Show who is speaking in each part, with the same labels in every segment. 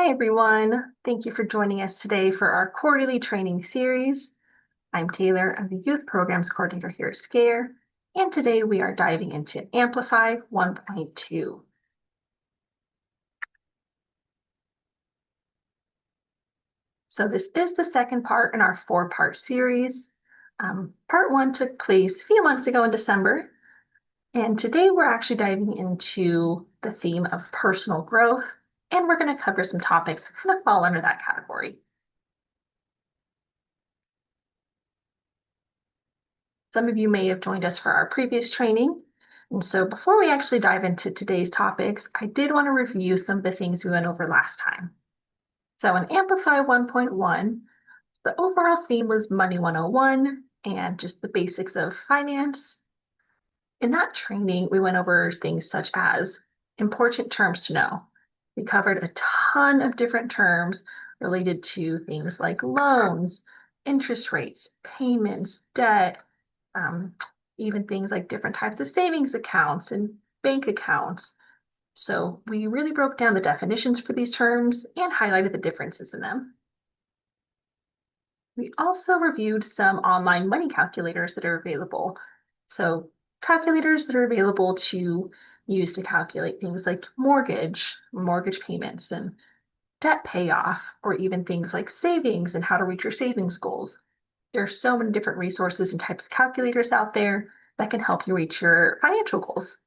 Speaker 1: Hi, everyone. Thank you for joining us today for our quarterly training series. I'm Taylor. I'm the Youth Programs Coordinator here at SCARE, and today we are diving into Amplify 1.2. So this is the second part in our four-part series. Part one took place a few months ago in December, and today we're actually diving into the theme of personal growth, and we're going to cover some topics that kind of fall under that category. Some of you may have joined us for our previous training. And so before we actually dive into today's topics, I did want to review some of the things we went over last time. So in Amplify 1.1, the overall theme was Money 101 and just the basics of finance. In that training, we went over things such as important terms to know. We covered a ton of different terms related to things like loans, interest rates, payments, debt, even things like different types of savings accounts and bank accounts. So we really broke down the definitions for these terms and highlighted the differences in them. We also reviewed some online money calculators that are available. So calculators that are available to use to calculate things like mortgage payments, and debt payoff, or even things like savings and how to reach your savings goals. There are so many different resources and types of calculators out there that can help you reach your financial goals.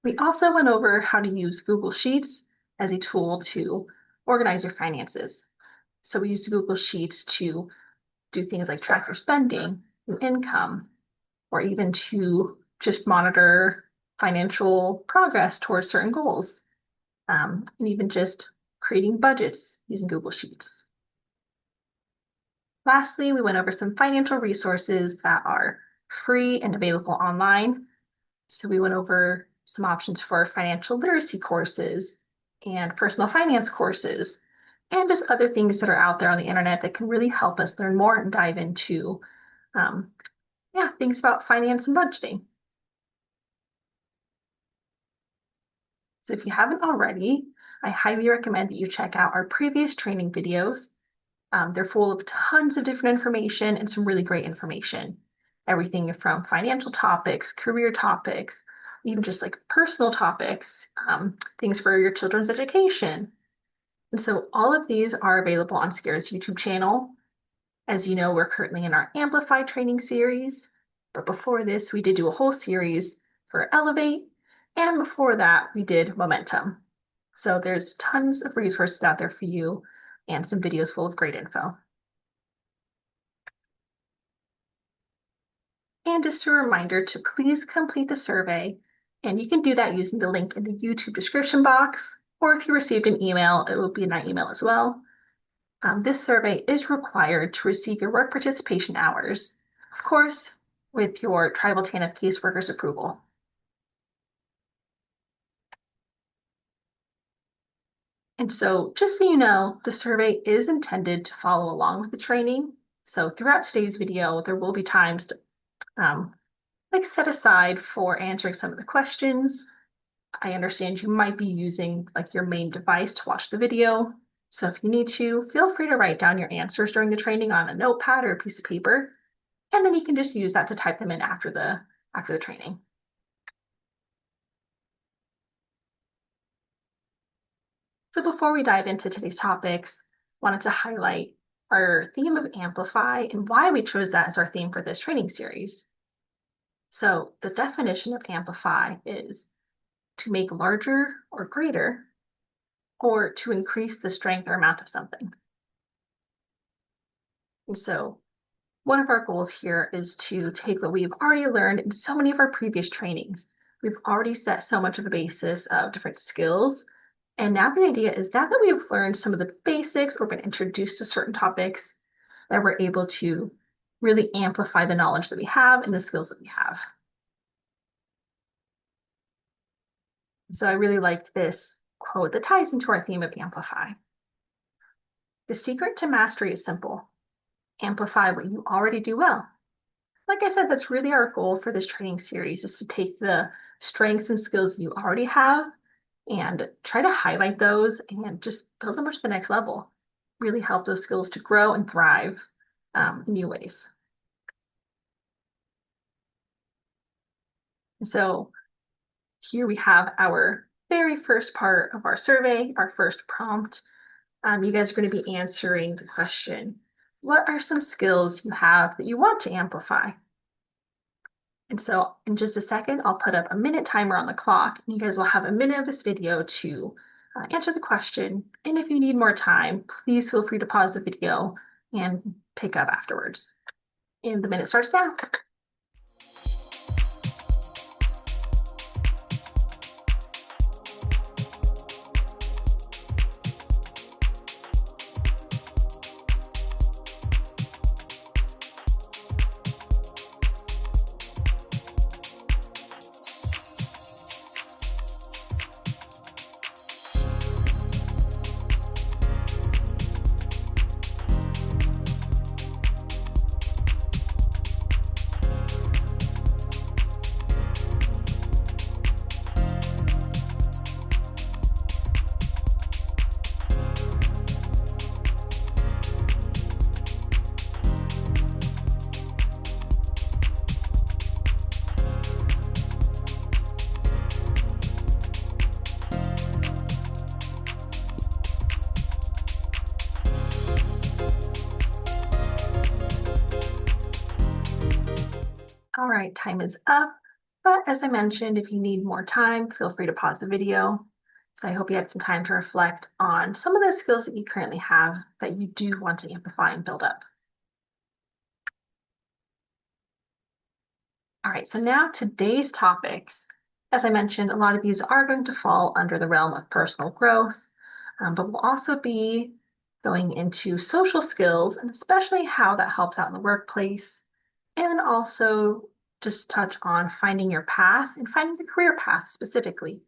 Speaker 1: We also went over how to use Google Sheets as a tool to organize your finances. So we used Google Sheets to do things like track your spending and income, or even to just monitor financial progress towards certain goals, and even just creating budgets using Google Sheets. Lastly, we went over some financial resources that are free and available online. So we went over some options for financial literacy courses and personal finance courses, and just other things that are out there on the internet that can really help us learn more and dive into things about finance and budgeting. So if you haven't already, I highly recommend that you check out our previous training videos. They're full of tons of different information and some really great information. Everything from financial topics, career topics, even just like personal topics, things for your children's education. And so all of these are available on SCARE's YouTube channel. As you know, we're currently in our Amplify training series, but before this, we did do a whole series for Elevate, and before that, we did Momentum. So there's tons of resources out there for you and some videos full of great info. And just a reminder to please complete the survey, and you can do that using the link in the YouTube description box, or if you received an email, it will be in that email as well. This survey is required to receive your work participation hours, of course, with your Tribal TANF caseworker's approval. And so just so you know, the survey is intended to follow along with the training. So throughout today's video, there will be times to set aside for answering some of the questions. I understand you might be using your main device to watch the video. So if you need to, feel free to write down your answers during the training on a notepad or a piece of paper, and then you can just use that to type them in after the training. So before we dive into today's topics, I wanted to highlight our theme of Amplify and why we chose that as our theme for this training series. So the definition of Amplify is to make larger or greater, or to increase the strength or amount of something. And so one of our goals here is to take what we've already learned in so many of our previous trainings. We've already set so much of a basis of different skills. And now the idea is that we've learned some of the basics or been introduced to certain topics, that we're able to really amplify the knowledge that we have and the skills that we have. So I really liked this quote that ties into our theme of Amplify. The secret to mastery is simple. Amplify what you already do well. Like I said, that's really our goal for this training series, is to take the strengths and skills that you already have and try to highlight those and just build them up to the next level. Really help those skills to grow and thrive in new ways. So here we have our very first part of our survey, our first prompt. You guys are going to be answering the question, what are some skills you have that you want to amplify? And so in just a second, I'll put up a minute timer on the clock, and you guys will have a minute of this video to answer the question. And if you need more time, please feel free to pause the video and pick up afterwards. And the minute starts now. All right, time is up. But as I mentioned, if you need more time, feel free to pause the video. So I hope you had some time to reflect on some of the skills that you currently have that you do want to amplify and build up. All right, so now today's topics. As I mentioned, a lot of these are going to fall under the realm of personal growth, but we'll also be going into social skills and especially how that helps out in the workplace, and also just touch on finding your path and finding the career path specifically.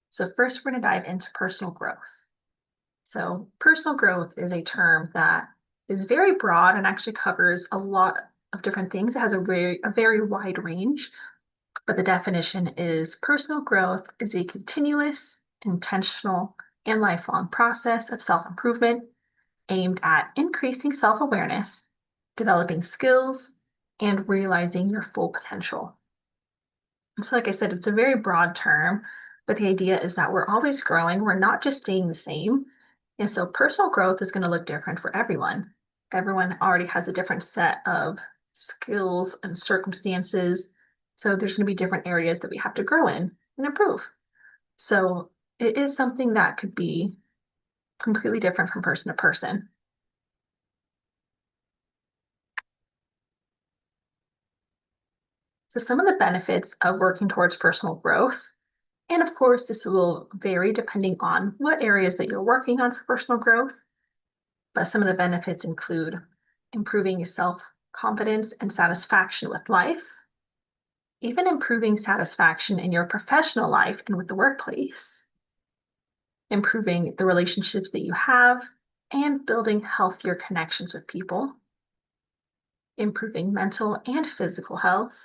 Speaker 1: So first, we're going to dive into personal growth. So personal growth is a term that is very broad and actually covers a lot of different things. It has a very wide range, but the definition is personal growth is a continuous, intentional, and lifelong process of self-improvement aimed at increasing self-awareness, developing skills, and realizing your full potential. And so, like I said, it's a very broad term, but the idea is that we're always growing. We're not just staying the same. And so personal growth is going to look different for everyone. Everyone already has a different set of skills and circumstances. So there's going to be different areas that we have to grow in and improve. So it is something that could be completely different from person to person. So some of the benefits of working towards personal growth, and of course, this will vary depending on what areas that you're working on for personal growth, but some of the benefits include improving self-confidence and satisfaction with life, even improving satisfaction in your professional life and with the workplace, improving the relationships that you have, and building healthier connections with people, improving mental and physical health,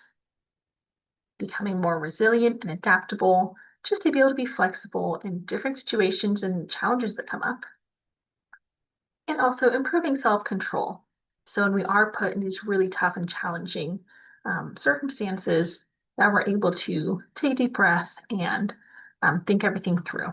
Speaker 1: becoming more resilient and adaptable, just to be able to be flexible in different situations and challenges that come up, and also improving self-control. So when we are put in these really tough and challenging circumstances, that we're able to take a deep breath and think everything through.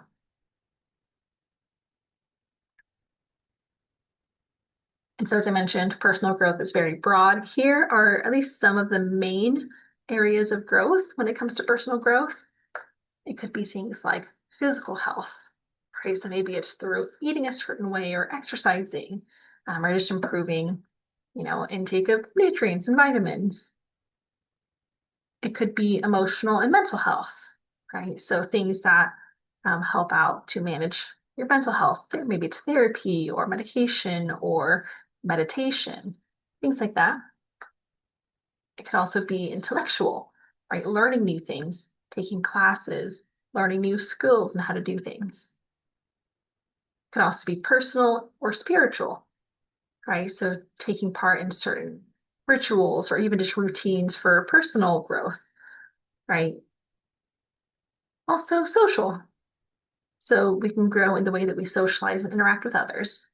Speaker 1: And so as I mentioned, personal growth is very broad. Here are at least some of the main areas of growth when it comes to personal growth. It could be things like physical health, right? So maybe it's through eating a certain way or exercising, or just improving, intake of nutrients and vitamins. It could be emotional and mental health, right? So things that help out to manage your mental health. Maybe it's therapy or medication or meditation, things like that. It could also be intellectual, right? Learning new things, taking classes, learning new skills and how to do things. It could also be personal or spiritual, right? So taking part in certain rituals or even just routines for personal growth, right? Also social. So we can grow in the way that we socialize and interact with others.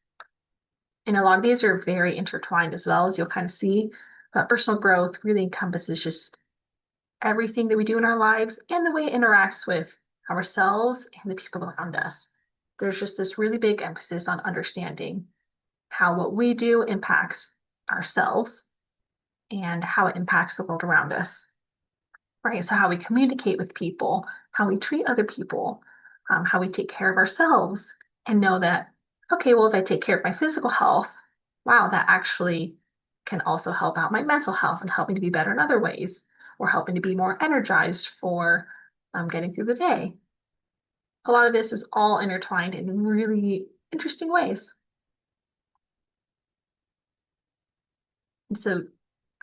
Speaker 1: And a lot of these are very intertwined as well, as you'll kind of see. But personal growth really encompasses just everything that we do in our lives and the way it interacts with ourselves and the people around us. There's just this really big emphasis on understanding how what we do impacts ourselves and how it impacts the world around us, right? So, how we communicate with people, how we treat other people, how we take care of ourselves, and know that, okay, well, if I take care of my physical health, wow, that actually can also help out my mental health and help me to be better in other ways, or helping to be more energized for getting through the day. A lot of this is all intertwined in really interesting ways. And so,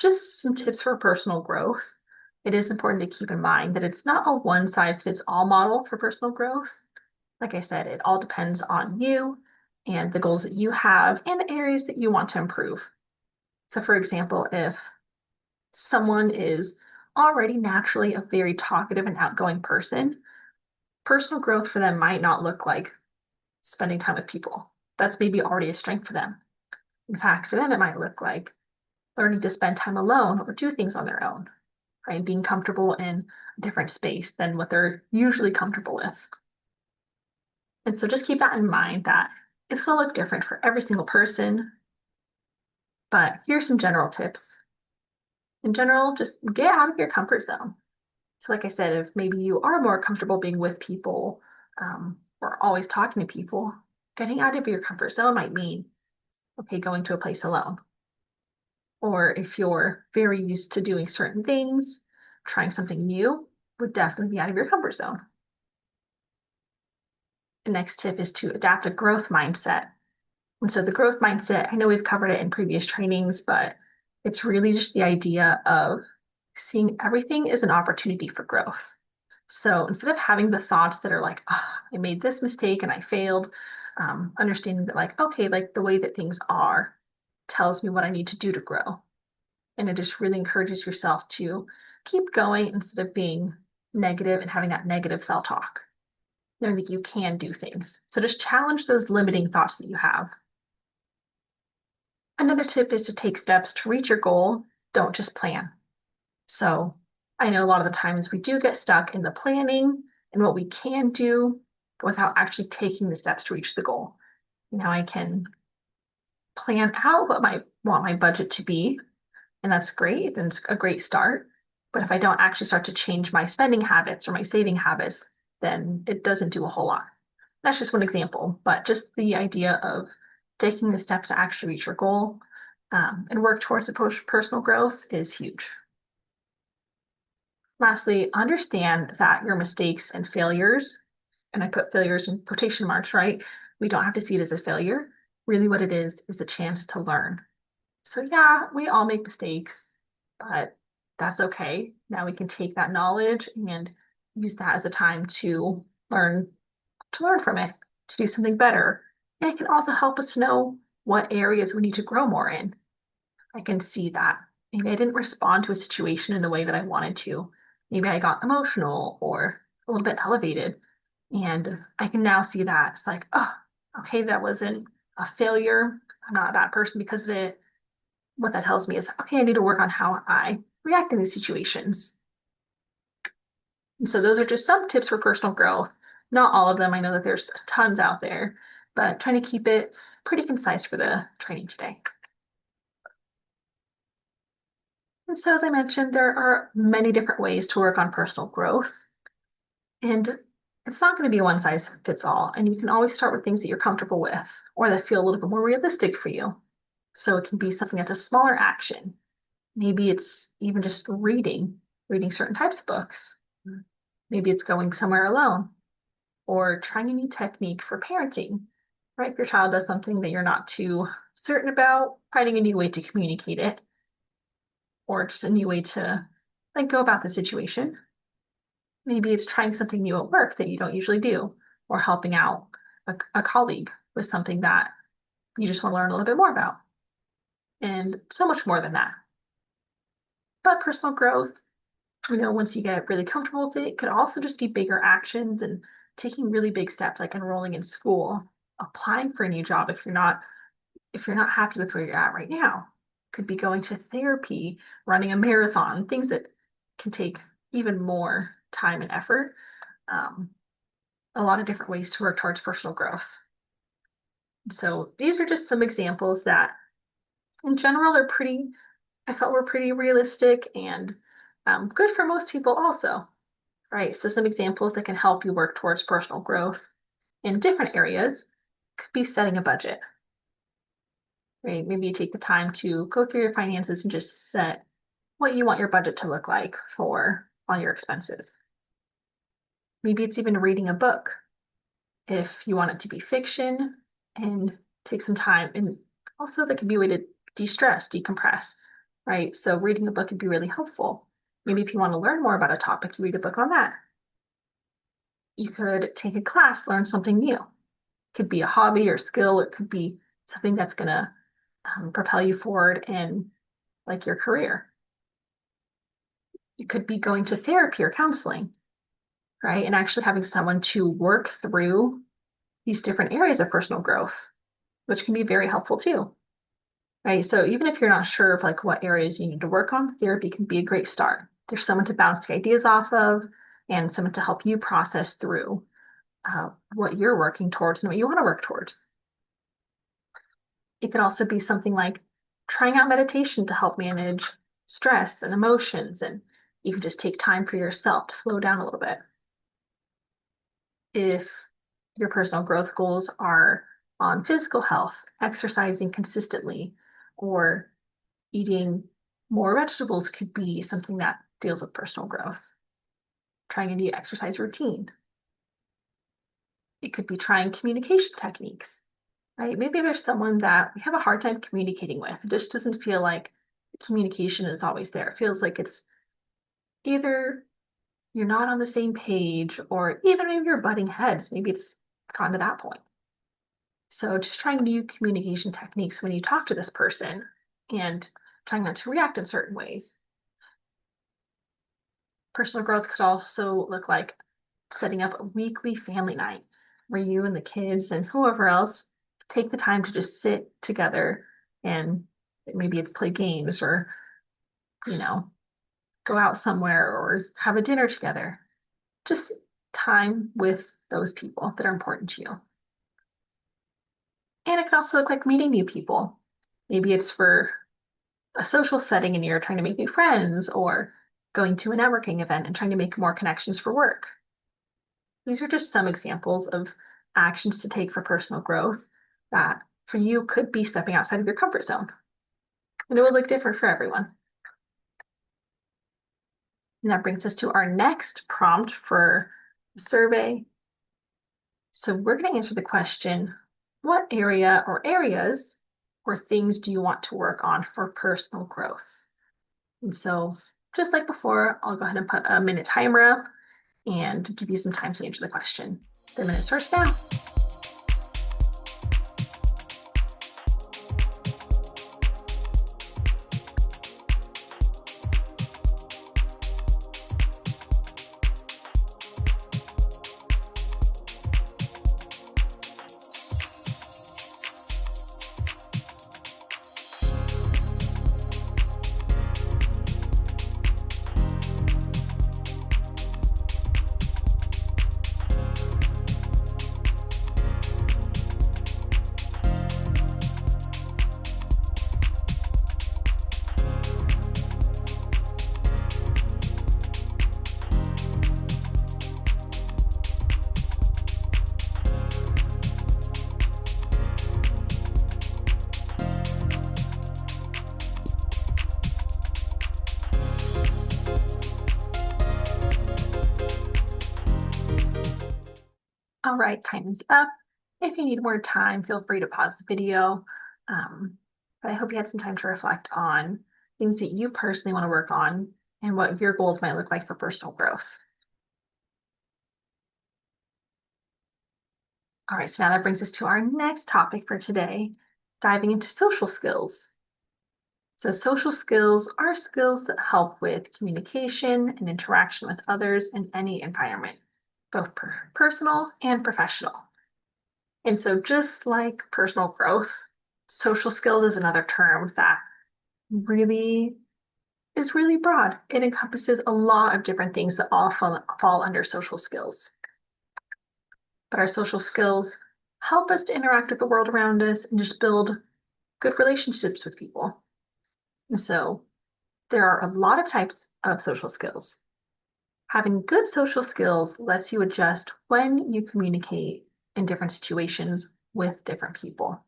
Speaker 1: just some tips for personal growth. It is important to keep in mind that it's not a one size fits all model for personal growth. Like I said, it all depends on you and the goals that you have and the areas that you want to improve. So, for example, if someone is already naturally a very talkative and outgoing person, personal growth for them might not look like spending time with people. That's maybe already a strength for them. In fact, for them, it might look like learning to spend time alone or do things on their own, right? Being comfortable in a different space than what they're usually comfortable with. And so just keep that in mind that it's going to look different for every single person. But here's some general tips. In general, just get out of your comfort zone. So, like I said, if maybe you are more comfortable being with people or always talking to people, getting out of your comfort zone might mean, okay, going to a place alone. Or if you're very used to doing certain things, trying something new would definitely be out of your comfort zone. The next tip is to adapt a growth mindset. And so the growth mindset, I know we've covered it in previous trainings, but it's really just the idea of seeing everything as an opportunity for growth. So instead of having the thoughts that are like, oh, I made this mistake and I failed, understanding that, like, okay, like the way that things are tells me what I need to do to grow. And it just really encourages yourself to keep going instead of being negative and having that negative self-talk, knowing that you can do things. So just challenge those limiting thoughts that you have. Another tip is to take steps to reach your goal. Don't just plan. So I know a lot of the times we do get stuck in the planning and what we can do without actually taking the steps to reach the goal. You know, I can plan out what I want my budget to be, and that's great and it's a great start. But if I don't actually start to change my spending habits or my saving habits, then it doesn't do a whole lot. That's just one example, but just the idea of taking the steps to actually reach your goal and work towards the personal growth is huge. Lastly, understand that your mistakes and failures, and I put failures in quotation marks, right? We don't have to see it as a failure. Really, what it is a chance to learn. So, yeah, we all make mistakes, but that's okay. Now we can take that knowledge and use that as a time learn to learn from it, to do something better. And it can also help us to know what areas we need to grow more in. I can see that. Maybe I didn't respond to a situation in the way that I wanted to. Maybe I got emotional or a little bit elevated. And I can now see that it's like, oh, okay, that wasn't a failure. I'm not a bad person because of it. What that tells me is, okay, I need to work on how I react in these situations. And so those are just some tips for personal growth. Not all of them. I know that there's tons out there, but trying to keep it pretty concise for the training today. And so, as I mentioned, there are many different ways to work on personal growth. And it's not going to be one size fits all. And you can always start with things that you're comfortable with or that feel a little bit more realistic for you. So it can be something that's a smaller action. Maybe it's even just reading certain types of books. Maybe it's going somewhere alone or trying a new technique for parenting, right? If your child does something that you're not too certain about, finding a new way to communicate it or just a new way to like go about the situation. Maybe it's trying something new at work that you don't usually do, or helping out a colleague with something that you just want to learn a little bit more about, and so much more than that. But personal growth Once you get really comfortable with it, it could also just be bigger actions and taking really big steps like enrolling in school, applying for a new job if you're not happy with where you're at right now. Could be going to therapy, running a marathon, things that can take even more time and effort. Um, a lot of different ways to work towards personal growth. So these are just some examples that in general I felt were pretty realistic and good for most people also, right? So some examples that can help you work towards personal growth in different areas could be setting a budget, right? Maybe you take the time to go through your finances and just set what you want your budget to look like for all your expenses. Maybe it's even reading a book if you want it to be fiction and take some time. And also, that can be a way to de-stress, decompress, right? So, reading a book could be really helpful. Maybe if you want to learn more about a topic, you read a book on that. You could take a class, learn something new. It could be a hobby or skill, it could be something that's going to propel you forward in like your career. You could be going to therapy or counseling, right? And actually having someone to work through these different areas of personal growth, which can be very helpful too, right? So even if you're not sure of like what areas you need to work on, therapy can be a great start. There's someone to bounce the ideas off of and someone to help you process through what you're working towards and what you want to work towards. It could also be something like trying out meditation to help manage stress and emotions, and you can just take time for yourself to slow down a little bit. If your personal growth goals are on physical health, exercising consistently, or eating more vegetables could be something that deals with personal growth. Trying a new exercise routine. It could be trying communication techniques, right? Maybe there's someone that we have a hard time communicating with. It just doesn't feel like communication is always there. It feels like it's either you're not on the same page or even maybe you're butting heads. Maybe it's gotten to that point. So just trying new communication techniques when you talk to this person and trying not to react in certain ways. Personal growth could also look like setting up a weekly family night where you and the kids and whoever else take the time to just sit together and maybe play games or, you know, go out somewhere or have a dinner together. Just time with those people that are important to you. And it can also look like meeting new people. Maybe it's for a social setting and you're trying to make new friends or going to a networking event and trying to make more connections for work. These are just some examples of actions to take for personal growth that for you could be stepping outside of your comfort zone. And it would look different for everyone. And that brings us to our next prompt for the survey. So we're going to answer the question, what area or areas or things do you want to work on for personal growth? And so just like before, I'll go ahead and put a minute timer up and give you some time to answer the question. The minute starts now. All right, time is up. If you need more time, feel free to pause the video. But I hope you had some time to reflect on things that you personally want to work on and what your goals might look like for personal growth. All right, so now that brings us to our next topic for today, diving into social skills. So social skills are skills that help with communication and interaction with others in any environment, both personal and professional. And so just like personal growth, social skills is another term that really is really broad. It encompasses a lot of different things that all fall under social skills. But our social skills help us to interact with the world around us and just build good relationships with people. And so there are a lot of types of social skills. Having good social skills lets you adjust when you communicate in different situations with different people.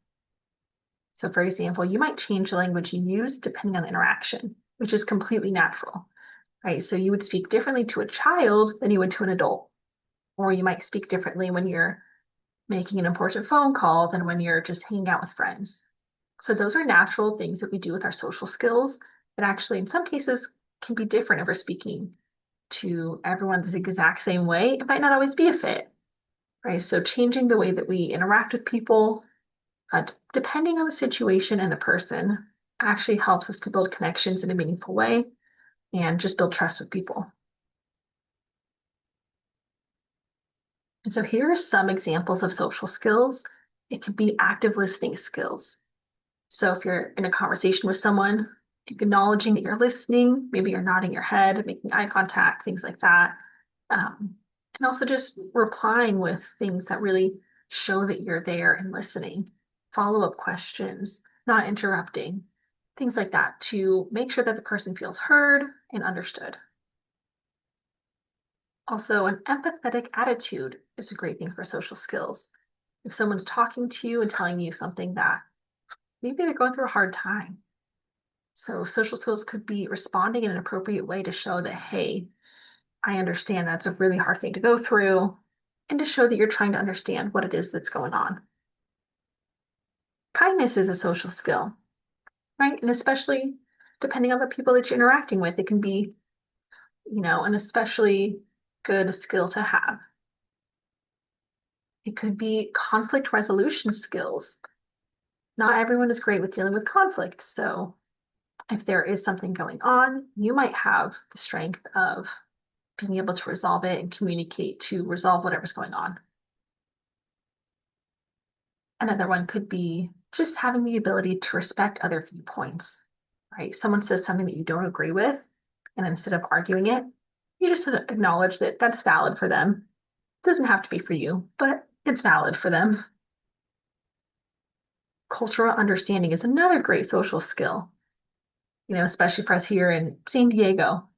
Speaker 1: So, for example, you might change the language you use depending on the interaction, which is completely natural, right? So, you would speak differently to a child than you would to an adult, or you might speak differently when you're making an important phone call than when you're just hanging out with friends. So, those are natural things that we do with our social skills that actually, in some cases, can be different if we're speaking to everyone the exact same way. It might not always be a fit, right? So, changing the way that we interact with people depending on the situation and the person, actually helps us to build connections in a meaningful way and just build trust with people. And so here are some examples of social skills. It could be active listening skills. So if you're in a conversation with someone, acknowledging that you're listening, maybe you're nodding your head, making eye contact, things like that. And also just replying with things that really show that you're there and listening, follow-up questions, not interrupting, things like that to make sure that the person feels heard and understood. Also, an empathetic attitude is a great thing for social skills. If someone's talking to you and telling you something that maybe they're going through a hard time. So social skills could be responding in an appropriate way to show that, hey, I understand that's a really hard thing to go through, and to show that you're trying to understand what it is that's going on. Kindness is a social skill, right? And especially depending on the people that you're interacting with, it can be, an especially good skill to have. It could be conflict resolution skills. Not everyone is great with dealing with conflict. So if there is something going on, you might have the strength of being able to resolve it and communicate to resolve whatever's going on. Another one could be just having the ability to respect other viewpoints, right? Someone says something that you don't agree with, and instead of arguing it, you just acknowledge that that's valid for them. It doesn't have to be for you, but it's valid for them. Cultural understanding is another great social skill, especially for us here in San Diego.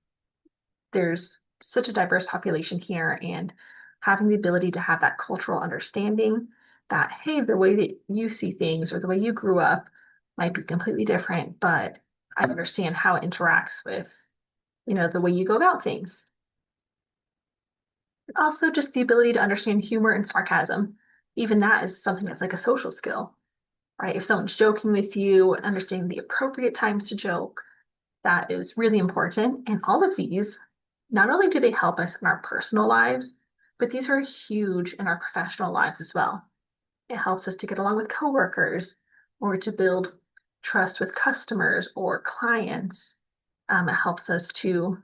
Speaker 1: There's such a diverse population here, and having the ability to have that cultural understanding that, hey, the way that you see things or the way you grew up might be completely different, but I understand how it interacts with, the way you go about things. Also, just the ability to understand humor and sarcasm. Even that is something that's like a social skill, right? If someone's joking with you, understanding the appropriate times to joke, that is really important. And all of these, not only do they help us in our personal lives, but these are huge in our professional lives as well. It helps us to get along with coworkers or to build trust with customers or clients. It helps us to,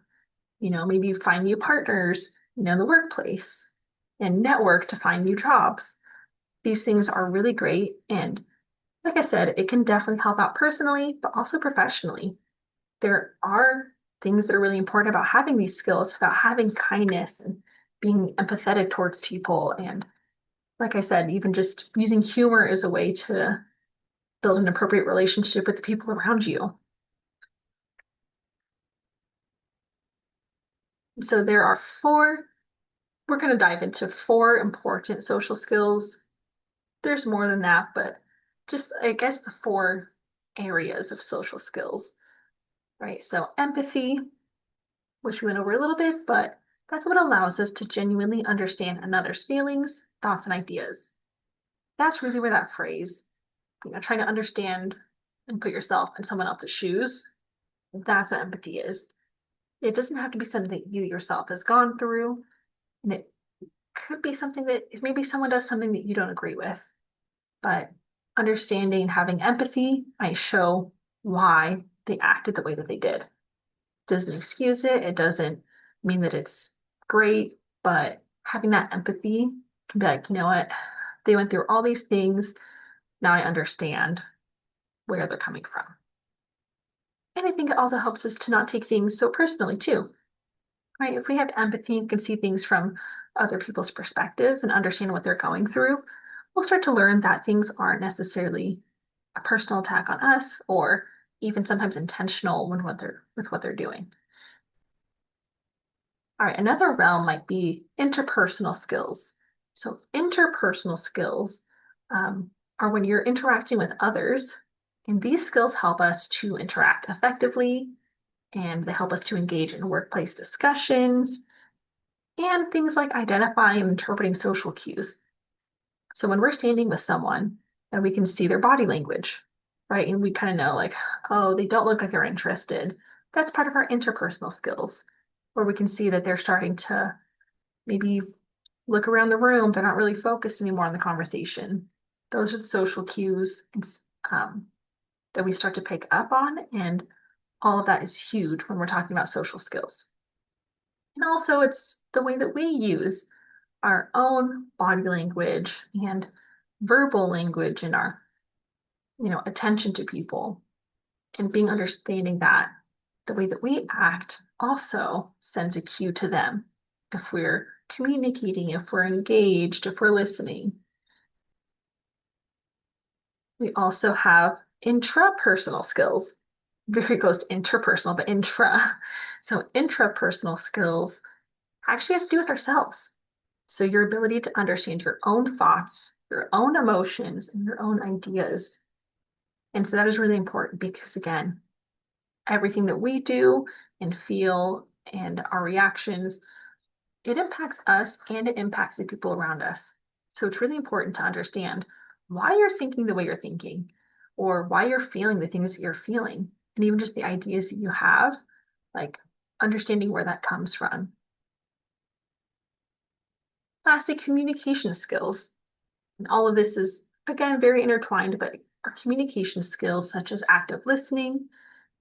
Speaker 1: maybe find new partners, in the workplace and network to find new jobs. These things are really great. And like I said, it can definitely help out personally, but also professionally. There are things that are really important about having these skills, about having kindness and being empathetic towards people. And like I said, even just using humor as a way to build an appropriate relationship with the people around you. So there are we're going to dive into four important social skills. There's more than that, but just, I guess, the four areas of social skills, right? So empathy, which we went over a little bit, but that's what allows us to genuinely understand another's feelings, thoughts, and ideas. That's really where that phrase, trying to understand and put yourself in someone else's shoes, that's what empathy is. It doesn't have to be something that you yourself has gone through, and it could be something that maybe someone does something that you don't agree with, but understanding, having empathy might show why they acted the way that they did. Doesn't excuse it. It doesn't mean that it's great, but having that empathy can be like, you know what? They went through all these things. Now I understand where they're coming from. And I think it also helps us to not take things so personally too, right? If we have empathy and can see things from other people's perspectives and understand what they're going through, we'll start to learn that things aren't necessarily a personal attack on us or even sometimes intentional with what they're doing. All right, another realm might be interpersonal skills. So interpersonal skills are when you're interacting with others, and these skills help us to interact effectively, and they help us to engage in workplace discussions and things like identifying and interpreting social cues. So when we're standing with someone and we can see their body language, right? And we kind of know like, oh, they don't look like they're interested. That's part of our interpersonal skills, where we can see that they're starting to maybe look around the room. They're not really focused anymore on the conversation. Those are the social cues um, that we start to pick up on. And all of that is huge when we're talking about social skills. And also, it's the way that we use our own body language and verbal language and our, attention to people and being understanding that the way that we act also sends a cue to them if we're communicating, if we're engaged, if we're listening. We also have intrapersonal skills. Very close to interpersonal, but intra. So intrapersonal skills actually has to do with ourselves. So your ability to understand your own thoughts, your own emotions, and your own ideas. And so that is really important because again, everything that we do and feel and our reactions, it impacts us and it impacts the people around us. So it's really important to understand why you're thinking the way you're thinking or why you're feeling the things that you're feeling and even just the ideas that you have, like understanding where that comes from. Lastly, communication skills. And all of this is, again, very intertwined, but our communication skills, such as active listening,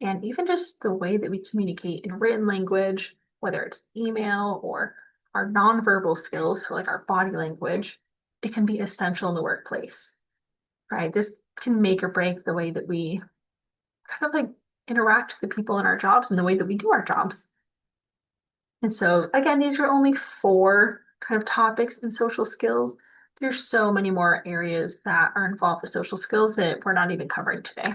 Speaker 1: and even just the way that we communicate in written language, whether it's email or our nonverbal skills, so like our body language, it can be essential in the workplace, right? This can make or break the way that we kind of like interact with the people in our jobs and the way that we do our jobs. And so, again, these are only four kind of topics in social skills. There's so many more areas that are involved with social skills that we're not even covering today.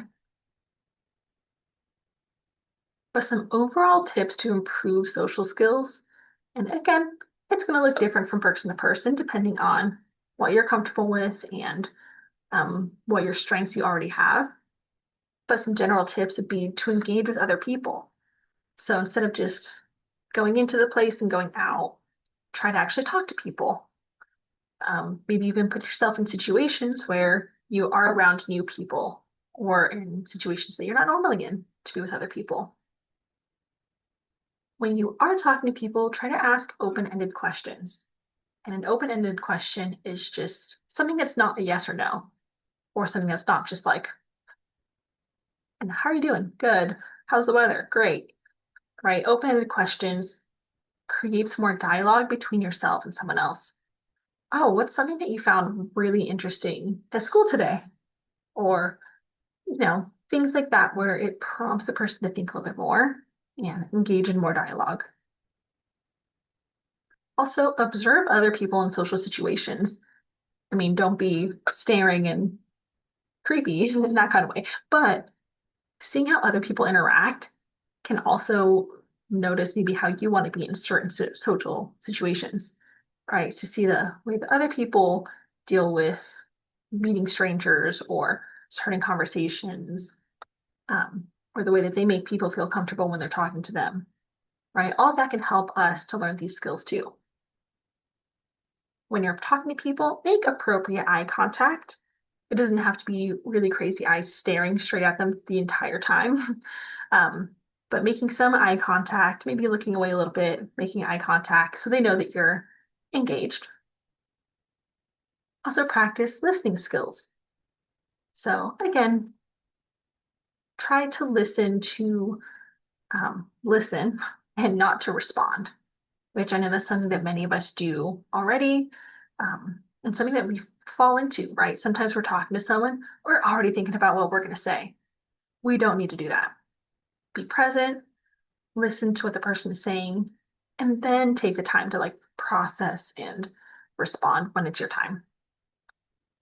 Speaker 1: But some overall tips to improve social skills. And again, it's going to look different from person to person depending on what you're comfortable with and what your strengths you already have. But some general tips would be to engage with other people. So instead of just going into the place and going out, try to actually talk to people. Maybe even put yourself in situations where you are around new people or in situations that you're not normally in to be with other people. When you are talking to people, try to ask open-ended questions. And an open-ended question is just something that's not a yes or no, or something that's not just like, and how are you doing? Good. How's the weather? Great. Right? Open-ended questions creates more dialogue between yourself and someone else. Oh, what's something that you found really interesting at school today? Or, things like that where it prompts the person to think a little bit more and engage in more dialogue. Also, observe other people in social situations. I mean, don't be staring and creepy in that kind of way, but seeing how other people interact can also notice maybe how you want to be in certain social situations, right? To see the way that other people deal with meeting strangers or starting conversations, or the way that they make people feel comfortable when they're talking to them, right? All of that can help us to learn these skills too. When you're talking to people, make appropriate eye contact. It doesn't have to be really crazy eyes staring straight at them the entire time. But making some eye contact, maybe looking away a little bit, making eye contact so they know that you're engaged. Also practice listening skills. So again, try to listen and not to respond, which I know that's something that many of us do already, and something that we fall into, right? Sometimes we're talking to someone, we're already thinking about what we're going to say. We don't need to do that. Be present, listen to what the person is saying, and then take the time to like process and respond when it's your time.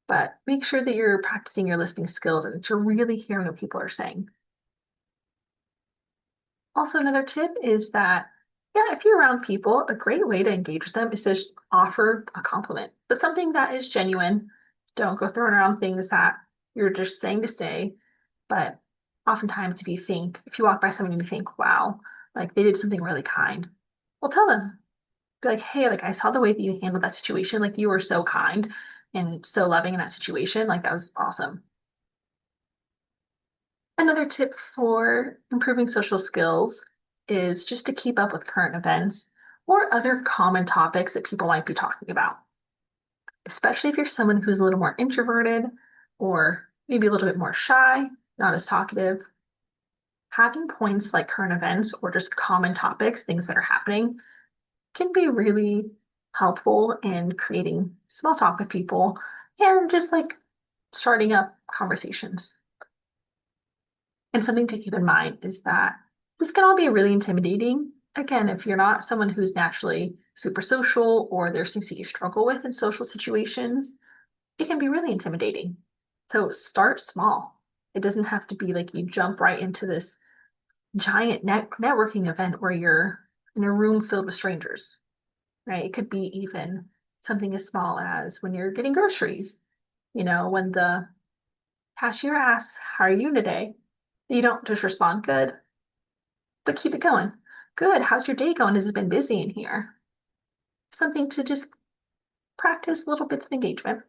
Speaker 1: But make sure that you're practicing your listening skills and that you're really hearing what people are saying. Also, another tip is that, yeah, if you're around people, a great way to engage with them is to just offer a compliment, but something that is genuine. Don't go throwing around things that you're just saying to say. But oftentimes, if you walk by someone and you think, wow, like they did something really kind, well, tell them. Be like, hey, like I saw the way that you handled that situation. Like you were so kind and so loving in that situation. Like that was awesome. Another tip for improving social skills is just to keep up with current events or other common topics that people might be talking about, especially if you're someone who's a little more introverted or maybe a little bit more shy, not as talkative. Having points like current events or just common topics, things that are happening, can be really helpful in creating small talk with people and just like starting up conversations. And something to keep in mind is that this can all be really intimidating. Again, if you're not someone who's naturally super social or there's things that you struggle with in social situations, it can be really intimidating. So start small. It doesn't have to be like you jump right into this giant networking event where you're in a room filled with strangers, right? It could be even something as small as when you're getting groceries, when the cashier asks, how are you today? You don't just respond good, but keep it going. Good. How's your day going? Has it been busy in here? Something to just practice little bits of engagement.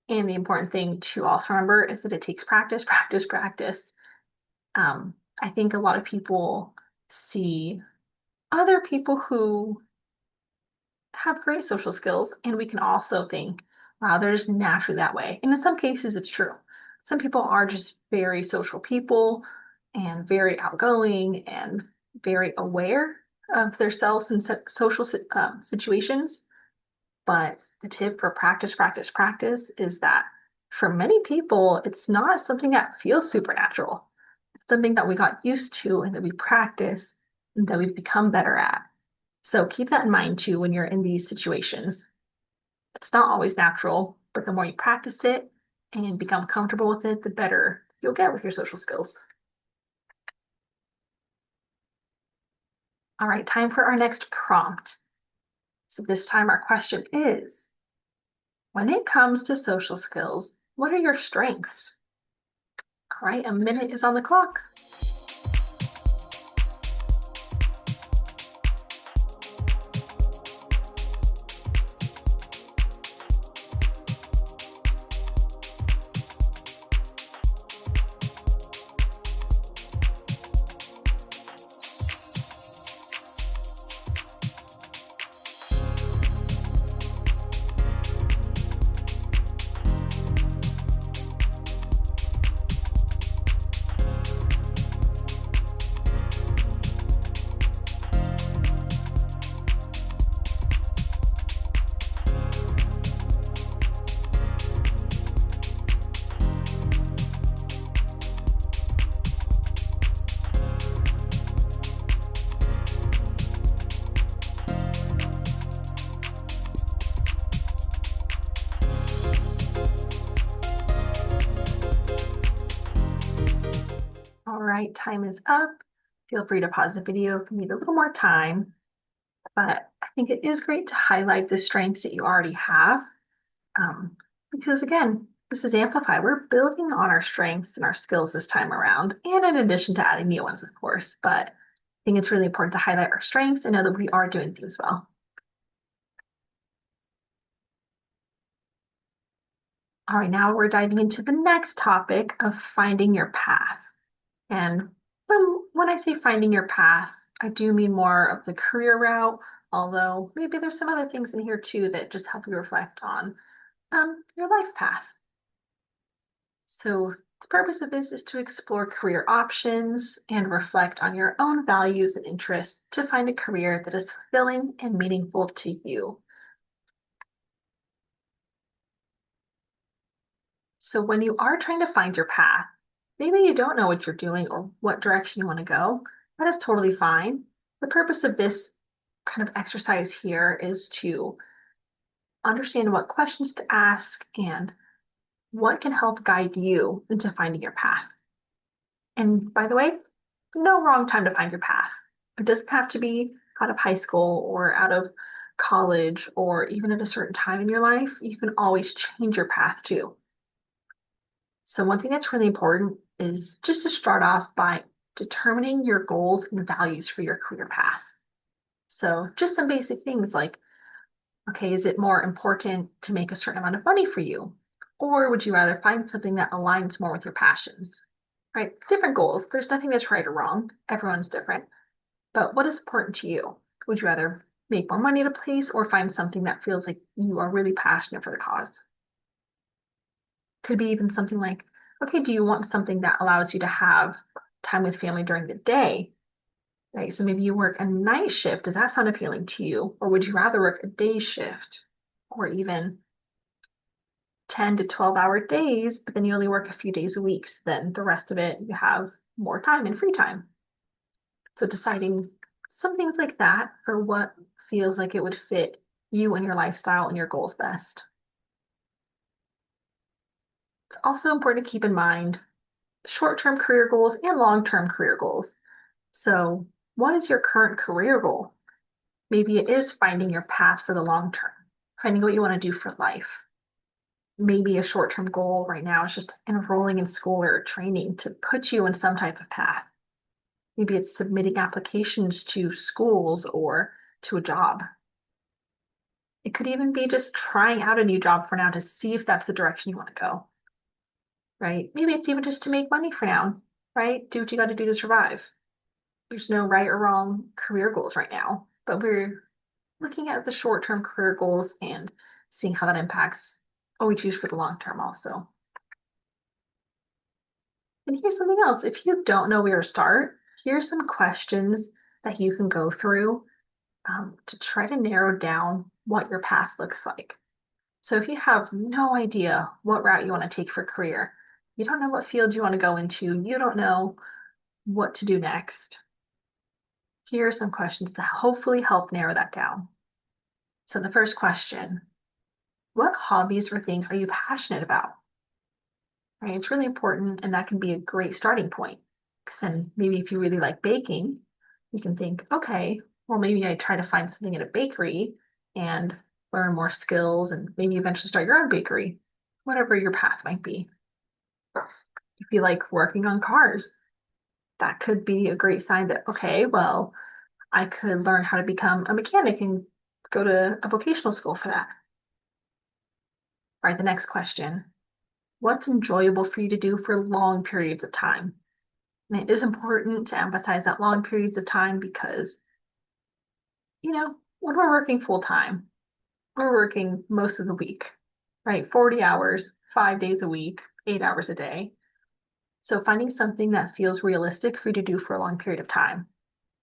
Speaker 1: And the important thing to also remember is that it takes practice, practice, practice. I think a lot of people see other people who have great social skills, and we can also think, wow, they're just naturally that way. And in some cases, it's true. Some people are just very social people and very outgoing and very aware of themselves in social situations. But the tip for practice, practice, practice is that for many people, it's not something that feels supernatural. It's something that we got used to and that we practice and that we've become better at. So keep that in mind too when you're in these situations. It's not always natural, but the more you practice it and become comfortable with it, the better you'll get with your social skills. All right, time for our next prompt. So this time our question is, when it comes to social skills, what are your strengths? All right, a minute is on the clock. All right, time is up. Feel free to pause the video if you need a little more time. But I think it is great to highlight the strengths that you already have. Because again, this is Amplify. We're building on our strengths and our skills this time around, and in addition to adding new ones, of course. But I think it's really important to highlight our strengths and know that we are doing things well. All right, now we're diving into the next topic of finding your path. And when I say finding your path, I do mean more of the career route, although maybe there's some other things in here too that just help you reflect on your life path. So The purpose of this is to explore career options and reflect on your own values and interests to find a career that is fulfilling and meaningful to you. So when you are trying to find your path, maybe you don't know what you're doing or what direction you want to go, that is totally fine. The purpose of this kind of exercise here is to understand what questions to ask and what can help guide you into finding your path. And by the way, no wrong time to find your path. It doesn't have to be out of high school or out of college or even at a certain time in your life. You can always change your path too. So one thing that's really important is just to start off by determining your goals and values for your career path. So just some basic things like, okay, is it more important to make a certain amount of money for you? Or would you rather find something that aligns more with your passions? Right? Different goals. There's nothing that's right or wrong. Everyone's different. But what is important to you? Would you rather make more money at a place or find something that feels like you are really passionate for the cause? Could be even something like, okay, do you want something that allows you to have time with family during the day? Right? So maybe you work a night shift. Does that sound appealing to you? Or would you rather work a day shift or even 10 to 12-hour days, but then you only work a few days a week? So then the rest of it, you have more time and free time. So deciding some things like that for what feels like it would fit you and your lifestyle and your goals best. It's also important to keep in mind short-term career goals and long-term career goals. So what is your current career goal? Maybe it is finding your path for the long term, finding what you want to do for life. Maybe a short-term goal right now is just enrolling in school or training to put you in some type of path. Maybe it's submitting applications to schools or to a job. It could even be just trying out a new job for now to see if that's the direction you want to go, right? Maybe it's even just to make money for now, right? Do what you got to do to survive. There's no right or wrong career goals right now, but we're looking at the short-term career goals and seeing how that impacts what we choose for the long term also. And here's something else. If you don't know where to start, here's some questions that you can go through to try to narrow down what your path looks like. So if you have no idea what route you want to take for career, you don't know what field you want to go into, you don't know what to do next, here are some questions to hopefully help narrow that down. So the first question, what hobbies or things are you passionate about? Right? It's really important, and that can be a great starting point. Because then maybe if you really like baking, you can think, okay, well, maybe I try to find something at a bakery and learn more skills and maybe eventually start your own bakery, whatever your path might be. If you like working on cars, that could be a great sign that, okay, well, I could learn how to become a mechanic and go to a vocational school for that. All right, the next question. What's enjoyable for you to do for long periods of time? And it is important to emphasize that long periods of time because, when we're working full time, we're working most of the week, right? 40 hours, 5 days a week, 8 hours a day. So finding something that feels realistic for you to do for a long period of time,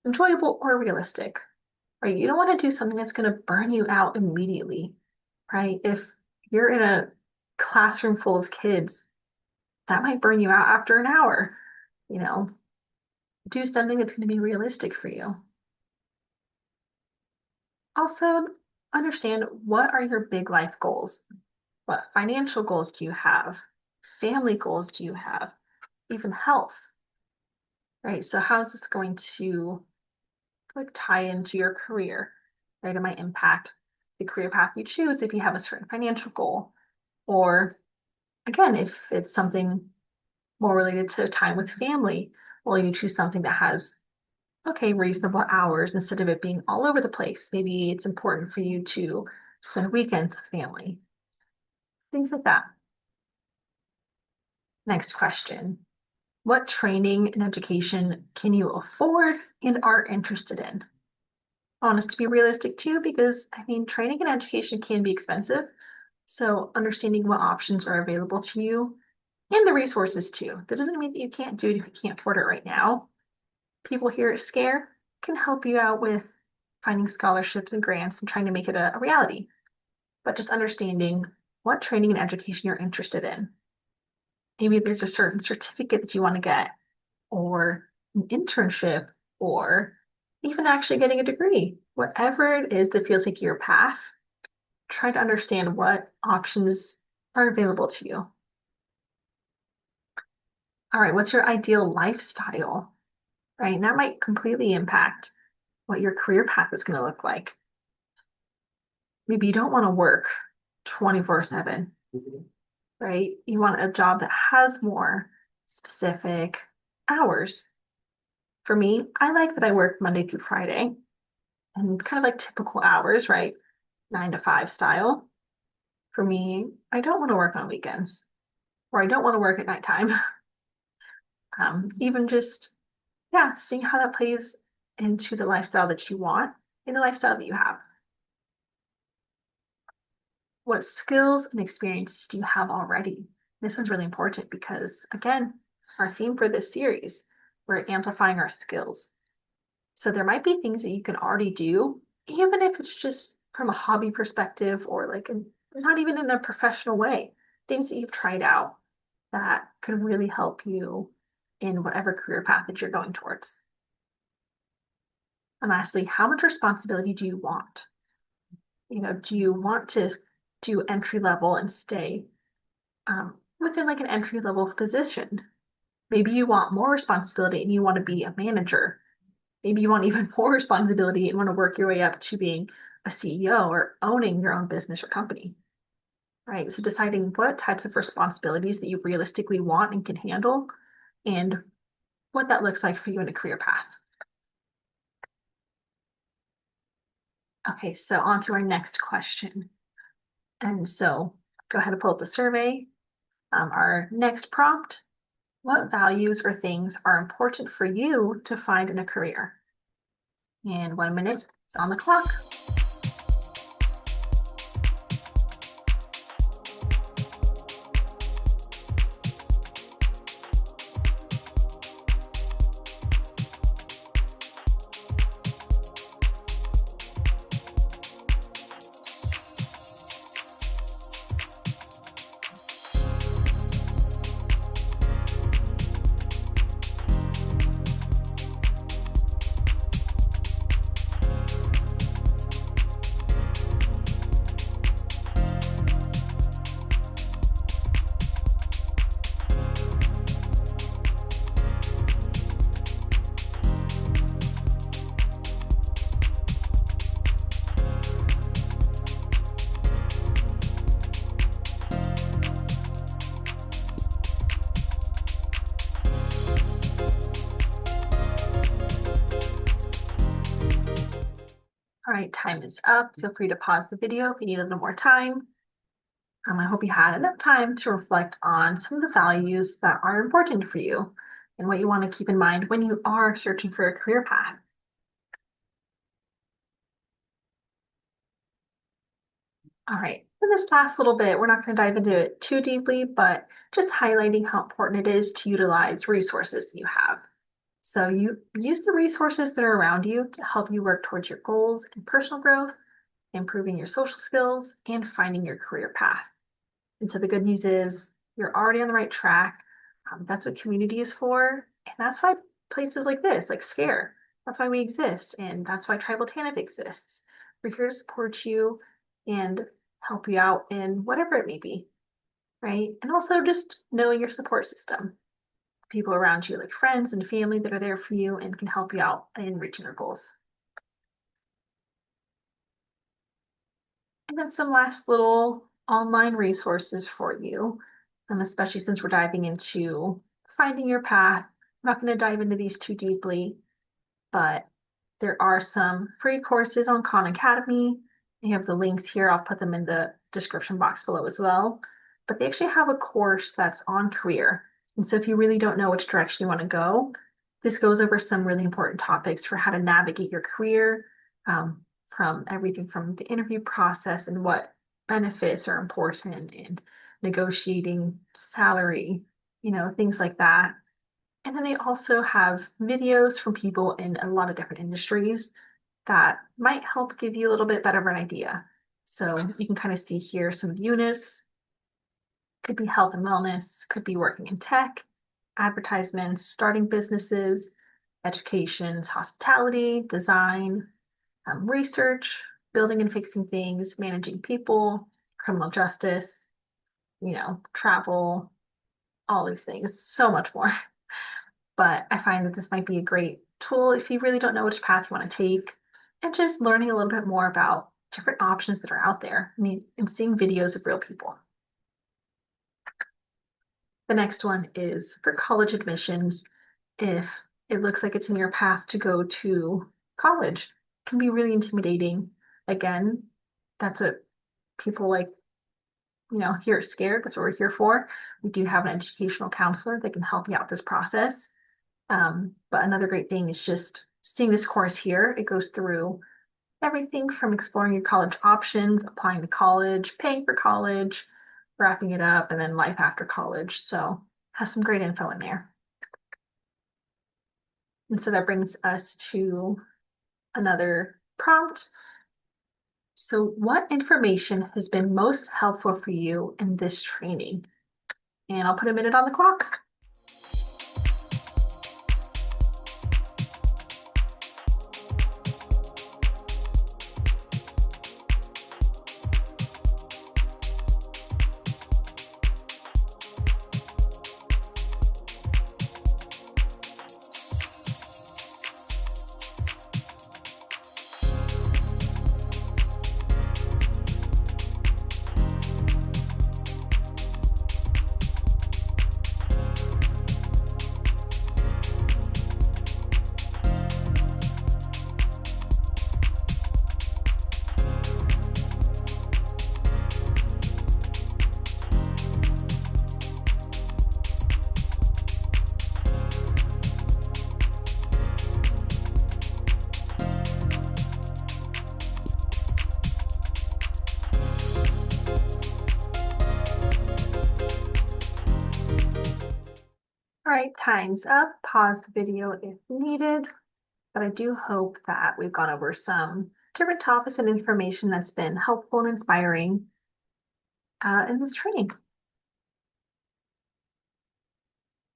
Speaker 1: enjoyable or realistic, right? You don't want to do something that's going to burn you out immediately, right? If you're in a classroom full of kids, that might burn you out after an hour, you know, do something that's going to be realistic for you. Also, understand what are your big life goals? What financial goals do you have? Family goals do you have? Even health, right? So how is this going to tie into your career, right? It might impact the career path you choose if you have a certain financial goal. Or again, if it's something more related to time with family, well, you choose something that has, okay, reasonable hours instead of it being all over the place. Maybe it's important for you to spend weekends with family, things like that. Next question. What training and education can you afford and are interested in? Honest to be realistic too, because training and education can be expensive. So understanding what options are available to you and the resources too. That doesn't mean that you can't do it if you can't afford it right now. People here at Scare can help you out with finding scholarships and grants and trying to make it a reality, but just understanding what training and education you're interested in. Maybe there's a certain certificate that you want to get, or an internship, or even actually getting a degree. Whatever it is that feels like your path, try to understand what options are available to you. All right, what's your ideal lifestyle? Right? And that might completely impact what your career path is going to look like. Maybe you don't want to work 24/7, right? You want a job that has more specific hours. For me, I like that I work Monday through Friday and kind of like typical hours, right? 9 to 5 style. For me, I don't want to work on weekends or I don't want to work at nighttime. Even just, yeah, seeing how that plays into the lifestyle that you want and the lifestyle that you have. What skills and experience do you have already? This one's really important because, again, our theme for this series, we're amplifying our skills. So there might be things that you can already do, even if it's just from a hobby perspective or not even in a professional way, things that you've tried out that could really help you in whatever career path that you're going towards. And lastly, how much responsibility do you want? Do you want to do entry level and stay within like an entry level position? Maybe you want more responsibility and you want to be a manager. Maybe you want even more responsibility and want to work your way up to being a CEO or owning your own business or company, right? So deciding what types of responsibilities that you realistically want and can handle and what that looks like for you in a career path. Okay, so on to our next question. And so go ahead and pull up the survey. Our next prompt, what values or things are important for you to find in a career? And 1 minute is on the clock. All right, time is up. Feel free to pause the video if you need a little more time. I hope you had enough time to reflect on some of the values that are important for you and what you want to keep in mind when you are searching for a career path. All right, in this last little bit, we're not going to dive into it too deeply, but just highlighting how important it is to utilize resources that you have. So you use the resources that are around you to help you work towards your goals and personal growth, improving your social skills, and finding your career path. And so the good news is you're already on the right track. That's what community is for. And that's why places like this, like Scare, that's why we exist. And that's why Tribal TANF exists. We're here to support you and help you out in whatever it may be, right? And also just knowing your support system, people around you, like friends and family that are there for you and can help you out in reaching your goals. And then some last little online resources for you, especially since we're diving into finding your path. I'm not going to dive into these too deeply, but there are some free courses on Khan Academy. You have the links here. I'll put them in the description box below as well. But they actually have a course that's on career. And so if you really don't know which direction you want to go, this goes over some really important topics for how to navigate your career, from everything from the interview process and what benefits are important and negotiating salary, things like that. And then they also have videos from people in a lot of different industries that might help give you a little bit better of an idea. So you can kind of see here some units, could be health and wellness, could be working in tech, advertisements, starting businesses, education, hospitality, design, research, building and fixing things, managing people, criminal justice, travel, all these things, so much more. But I find that this might be a great tool if you really don't know which path you want to take and just learning a little bit more about different options that are out there. And seeing videos of real people. The next one is for college admissions. If it looks like it's in your path to go to college, it can be really intimidating. Again, that's what people like, here at Scared. That's what we're here for. We do have an educational counselor that can help you out this process. But another great thing is just seeing this course here. It goes through everything from exploring your college options, applying to college, paying for college, wrapping it up, and then life after college. So has some great info in there. And so that brings us to another prompt. So what information has been most helpful for you in this training? And I'll put a minute on the clock. All right, time's up. Pause the video if needed. But I do hope that we've gone over some different topics and information that's been helpful and inspiring in this training.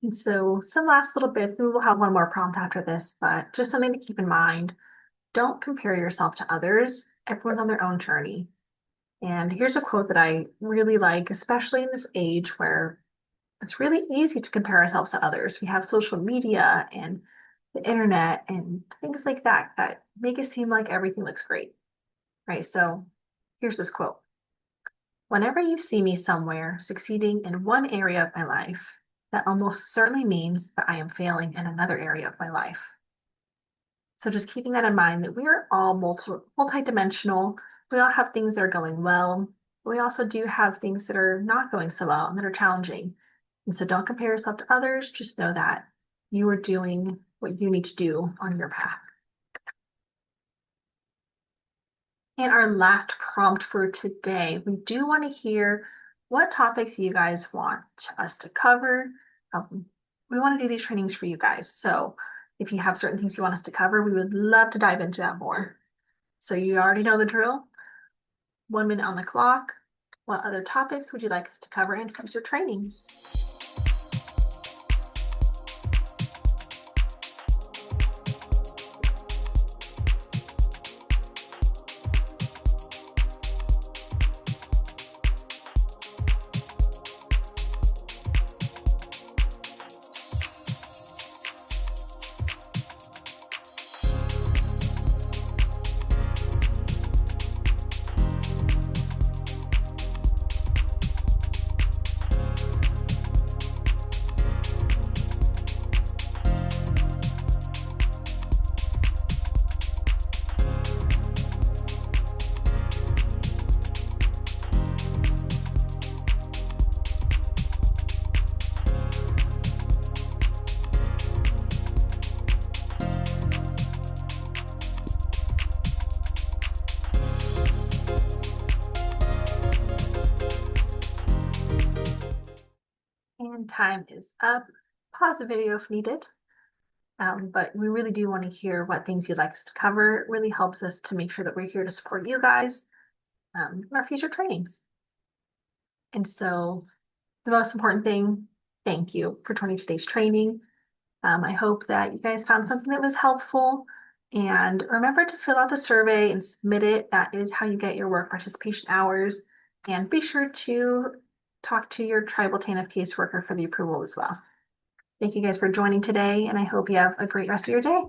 Speaker 1: And so some last little bits, maybe we'll have one more prompt after this, but just something to keep in mind. Don't compare yourself to others. Everyone's on their own journey. And here's a quote that I really like, especially in this age where it's really easy to compare ourselves to others. We have social media and the internet and things like that that make it seem like everything looks great, right? So here's this quote. Whenever you see me somewhere succeeding in one area of my life, that almost certainly means that I am failing in another area of my life. So just keeping that in mind that we are all multi-dimensional. We all have things that are going well. We also do have things that are not going so well and that are challenging. And so don't compare yourself to others. Just know that you are doing what you need to do on your path. And our last prompt for today, we do want to hear what topics you guys want us to cover. We want to do these trainings for you guys. So if you have certain things you want us to cover, we would love to dive into that more. So you already know the drill. 1 minute on the clock. What other topics would you like us to cover in future trainings? And time is up. Pause the video if needed. But we really do want to hear what things you'd like us to cover. It really helps us to make sure that we're here to support you guys in our future trainings. And so the most important thing, thank you for joining today's training. I hope that you guys found something that was helpful. And remember to fill out the survey and submit it. That is how you get your work participation hours. And be sure to talk to your tribal TANF caseworker for the approval as well. Thank you guys for joining today, and I hope you have a great rest of your day.